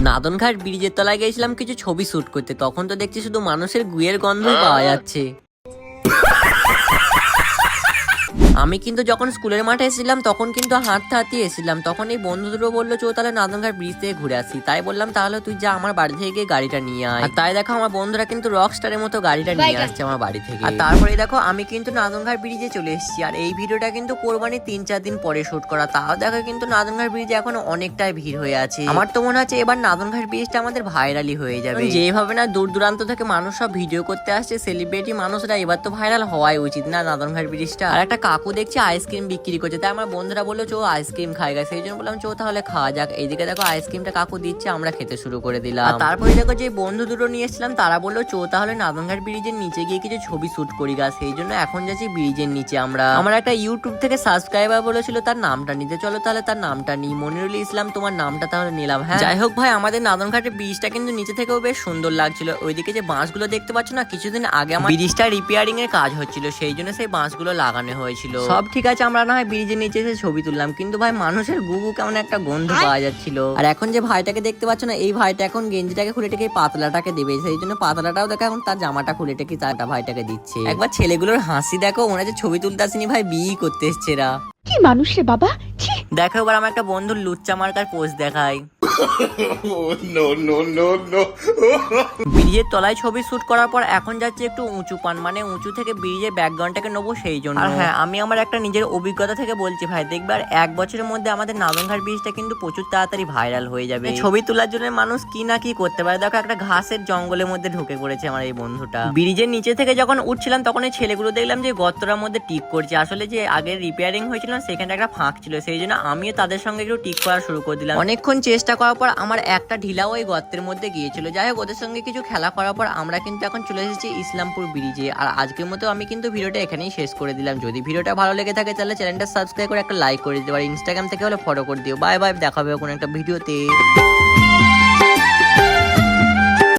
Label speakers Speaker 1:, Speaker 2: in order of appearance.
Speaker 1: নাদনঘাট ব্রিজের তলায় গেছিলাম কিছু ছবি শুট করতে, তখন তো দেখছি শুধু মানুষের গুয়ের গন্ধই পাওয়া যাচ্ছে। আমি কিন্তু যখন স্কুলের মাঠে এসেছিলাম তখন কিন্তু হাঁটতে হাঁটতে এসেছিলাম, তখন এই বন্ধু দুটো বললো চো তাহলে নাদনঘাট ব্রিজ থেকে ঘুরে আসি। তাই বললাম তাহলে তুই যা আমার বাড়ি থেকে গিয়ে গাড়িটা নিয়ে আয়। আর তাই দেখো আমার বন্ধুরা কিন্তু রক স্টারের মতো গাড়িটা নিয়ে আসছে আমার বাড়ি থেকে। আর তারপরে দেখো আমি কিন্তু নাদনঘাট ব্রিজে চলে এসেছি। আর এই ভিডিওটা কিন্তু কোরবানি 3-4 দিন পরে শুট করা, তাও দেখো কিন্তু নাদনঘাট ব্রিজে এখন অনেকটাই ভিড় হয়ে আছে। আমার তো মনে হচ্ছে এবার নাদনঘাট ব্রিজটা আমাদের ভাইরালি হয়ে যাবে। যেভাবে না দূর দূরান্ত থেকে মানুষ সব ভিডিও করতে আসছে, সেলিব্রিটি মানুষরা, এবার তো ভাইরাল হওয়াই উচিত না নাদনঘাট ব্রিজটা। আর একটা কাকু দেখছি আইসক্রিম বিক্রি করছে, তাই আমার বন্ধুরা বললো চো আইসক্রিম খাই গা, সেই জন্য বললাম চো তাহলে খাওয়া যাক। এইদিকে দেখো আইসক্রিমটা কাকু দিচ্ছে, আমরা খেতে শুরু করে দিলাম। তারপরে দেখো যে বন্ধু দুটো নিয়ে এসেছিলাম তারা বললো চো তাহলে নাদনঘাট ব্রিজের নিচে গিয়ে কিছু ছবি শুট করি গা, সেই জন্য এখন যাচ্ছি ব্রিজের নিচে। আমার একটা ইউটিউব থেকে সাবস্ক্রাইবার বলেছিল তার নামটা নিতে, চলো তাহলে তার নামটা নিই। মনিরুল ইসলাম তোমার নামটা তাহলে নিলাম। হ্যাঁ যাই হোক ভাই, আমাদের নাদনঘাটের ব্রিজটা কিন্তু নিচে থেকেও বেশ সুন্দর লাগছিল। ওইদিকে যে বাঁশগুলো দেখতে পাচ্ছ না, কিছুদিন আগে আমার ব্রিজটা রিপেয়ারিং এর কাজ হচ্ছিল, সেই জন্য সেই বাঁশগুলো লাগানো হয়েছিল। সব ঠিক আছে, আমরা না হয় ব্রিজের নিচে এসে ছবি তুললাম, কিন্তু ভাই মানুষের গুগু কেমন একটা গন্ধ পাওয়া যাচ্ছিল। আর এখন যে ভাইটাকে দেখতে পাচ্ছ না, এই ভাইটা এখন গেঞ্জিটাকে খুলে টেকে পাতলাটাকে দেবে, সেই জন্য পাতলাটাও দেখো এখন তার জামাটা খুলে টেকে তারটা ভাইটাকে দিচ্ছে। একবার ছেলেগুলোর হাসি দেখো, ওরা যে ছবি তুলতে আসেনি ভাই, বিয়ে করতে এসছে এরা।
Speaker 2: কি মানুষ রে বাবা।
Speaker 1: দেখো এবার আমার একটা বন্ধুর লুচ্চা মার্কার পোস্ট দেখাই। ব্রিজের তলায় ছবি শুট করার পর এখন যাচ্ছে একটু উঁচু পান, মানে উঁচু থেকে ব্রিজের ব্যাকগ্রাউন্ডটাকে নেবো সেই জন্য। আর হ্যাঁ, আমি আমার একটা নিজের অভিজ্ঞতা থেকে বলছি ভাই, দেখবে আর 1 বছরের মধ্যে আমাদের নাদনঘাট ব্রিজটা কিন্তু প্রচুর তাড়াতাড়ি ভাইরাল হয়ে যাবে। ছবি তোলার জন্য মানুষ কি না কি করতে পারে। দেখো একটা ঘাসের জঙ্গলের মধ্যে ঢুকে পড়েছে আমার এই বন্ধুটা। ব্রিজের নিচে থেকে যখন উঠছিলাম তখন এই ছেলেগুলো দেখলাম যে গর্তটার মধ্যে টিপ করছে। আসলে যে আগে রিপেয়ারিং হয়েছিল সেখানে একটা ফাঁক ছিল, সেই জন্য আমিও তাদের সঙ্গে একটু টিপ করা শুরু করে দিলাম। অনেকক্ষণ চেষ্টা করার পর আমার একটা ঢিলাও ওই গর্তের মধ্যে গিয়েছিল। যাই হোক, ওদের সঙ্গে কিছু খেলা করার পর আমরা কিন্তু এখন চলে এসেছি ইসলামপুর ব্রিজে। আর আজকের মতো আমি কিন্তু ভিডিওটা এখানেই শেষ করে দিলাম। যদি ভিডিওটা ভালো লেগে থাকে তাহলে চ্যানেলটা সাবস্ক্রাইব করে একটা লাইক করে দিতে পারো, ইনস্টাগ্রাম থেকে হলে ফলো করে দিও। বাই বাই, দেখা হবে কোনো একটা ভিডিওতে।